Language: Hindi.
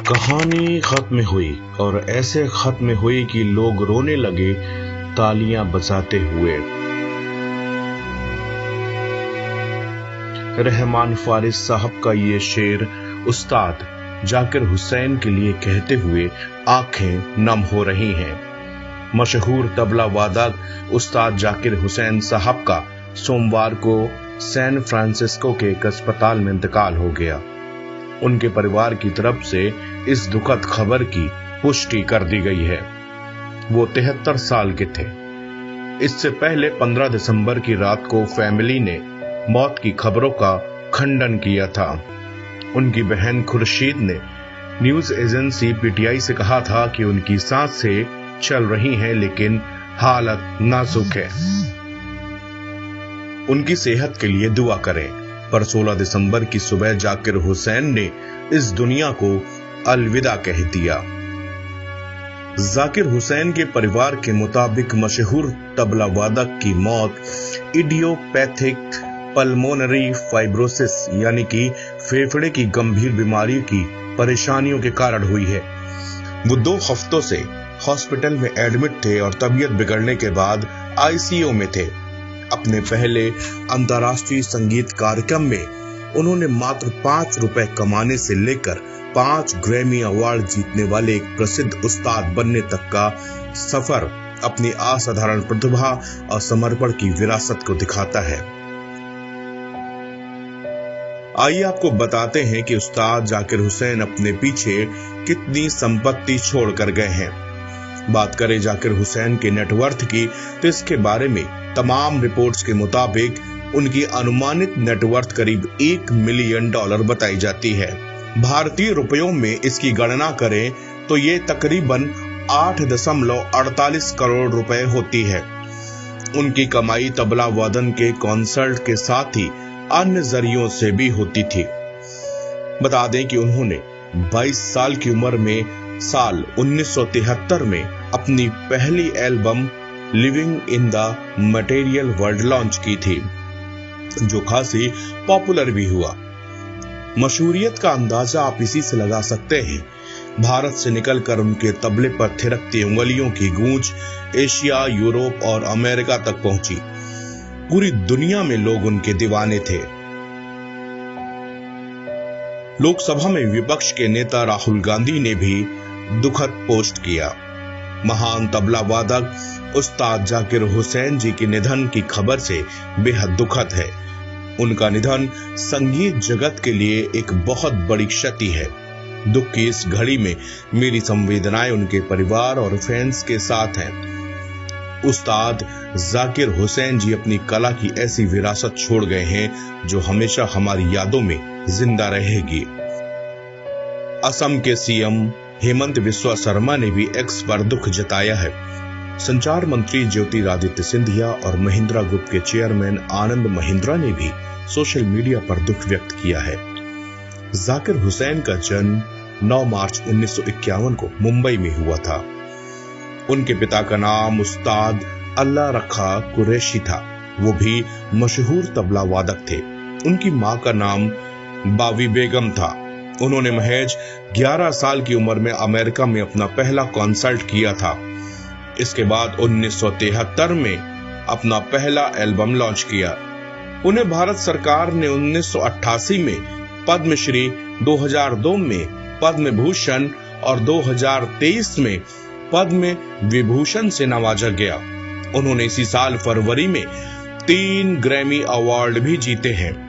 कहानी खत्म हुई और ऐसे खत्म हुई कि लोग रोने लगे तालियां बजाते हुए। रहमान फारिस साहब का ये शेर उस्ताद जाकिर हुसैन के लिए कहते हुए आंखें नम हो रही हैं। मशहूर तबला वादक उस्ताद जाकिर हुसैन साहब का सोमवार को सैन फ्रांसिस्को के एक अस्पताल में इंतकाल हो गया। उनके परिवार की तरफ से इस दुखद खबर की पुष्टि कर दी गई है। वो 73 साल के थे। इससे पहले 15 दिसंबर की रात को फैमिली ने मौत की खबरों का खंडन किया था। उनकी बहन खुर्शीद ने न्यूज एजेंसी पीटीआई से कहा था कि उनकी सांसें चल रही हैं लेकिन हालत नाजुक है, उनकी सेहत के लिए दुआ करें। पर 16 दिसंबर की सुबह जाकिर हुसैन ने इस दुनिया को अलविदा कह दिया। जाकिर हुसैन के परिवार के मुताबिक मशहूर तबला वादक की मौत इडियोपैथिक पल्मोनरी फाइब्रोसिस यानी कि फेफड़े की गंभीर बीमारी की परेशानियों के कारण हुई है। वो 2 हफ्तों से हॉस्पिटल में एडमिट थे और तबीयत बिगड़ने के बाद आईसीयू में थे। अपने पहले अंतर्राष्ट्रीय संगीत कार्यक्रम में उन्होंने मात्र 5 रुपए कमाने से लेकर 5 ग्रैमी अवार्ड जीतने वाले एक प्रसिद्ध उस्ताद बनने तक का सफर अपनी असाधारण प्रतिभा और समर्पण की विरासत को दिखाता है। आइए आपको बताते हैं कि उस्ताद जाकिर हुसैन अपने पीछे कितनी संपत्ति छोड़कर गए हैं। बात करें जाकिर हुसैन के नेटवर्थ की तो इसके बारे में तमाम रिपोर्ट्स के मुताबिक उनकी अनुमानित नेटवर्थ करीब $1 मिलियन बताई जाती है। भारतीय रुपयों में इसकी गणना करें तो ये तकरीबन 8.48 करोड़ रुपए होती है। उनकी कमाई तबला वादन के कॉन्सर्ट के साथ ही अन्य जरियों से भी होती थी। बता दें कि उन्होंने 22 साल की उम्र में साल 1973 में अपनी पहली album living in the material world launch की थी, जो खासी पॉपुलर भी हुआ। मशहूरियत का अंदाजा आप इसी से लगा सकते हैं। भारत से निकलकर उनके तबले पर थिरकती उंगलियों की गूंज एशिया, यूरोप और अमेरिका तक पहुंची। पूरी दुनिया में लोग उनके दीवाने थे। लोकसभा में विपक्ष के नेता राहुल गांधी ने भी दुखद पोस्ट किया। महान तबला वादक उस्ताद जाकिर हुसैन जी के निधन की खबर से बेहद दुखद है। उनका निधन संगीत जगत के लिए एक बहुत बड़ी क्षति है। दुख की इस घड़ी में मेरी संवेदनाएं उनके परिवार और फैंस के साथ हैं। उस्ताद जाकिर हुसैन जी अपनी कला की ऐसी विरासत छोड़ गए हैं जो हमेशा हमारी यादों में जिंदा रहेगी। असम के सीएम हेमंत बिस्वा शर्मा ने भी एक्स पर दुख जताया है। संचार मंत्री ज्योतिरादित्य सिंधिया और महिंद्रा ग्रुप के चेयरमैन आनंद महिंद्रा ने भी सोशल मीडिया पर दुख व्यक्त किया है। जाकिर हुसैन का जन्म 9 मार्च 1951 को मुंबई में हुआ था। उनके पिता का नाम उस्ताद अल्लाह रखा कुरैशी था। वो भी मशहूर तबला वादक थे। उनकी मां का नाम बावी बेगम था। उन्होंने महज 11 साल की उम्र में अमेरिका में अपना पहला कॉन्सर्ट किया था। इसके बाद 1973 में अपना पहला एल्बम लॉन्च किया। उन्हें भारत सरकार ने 1988 में पद्मश्री, 2002 में पद्म भूषण और 2023 में पद्म विभूषण से नवाजा गया। उन्होंने इसी साल फरवरी में 3 ग्रैमी अवार्ड भी जीते हैं।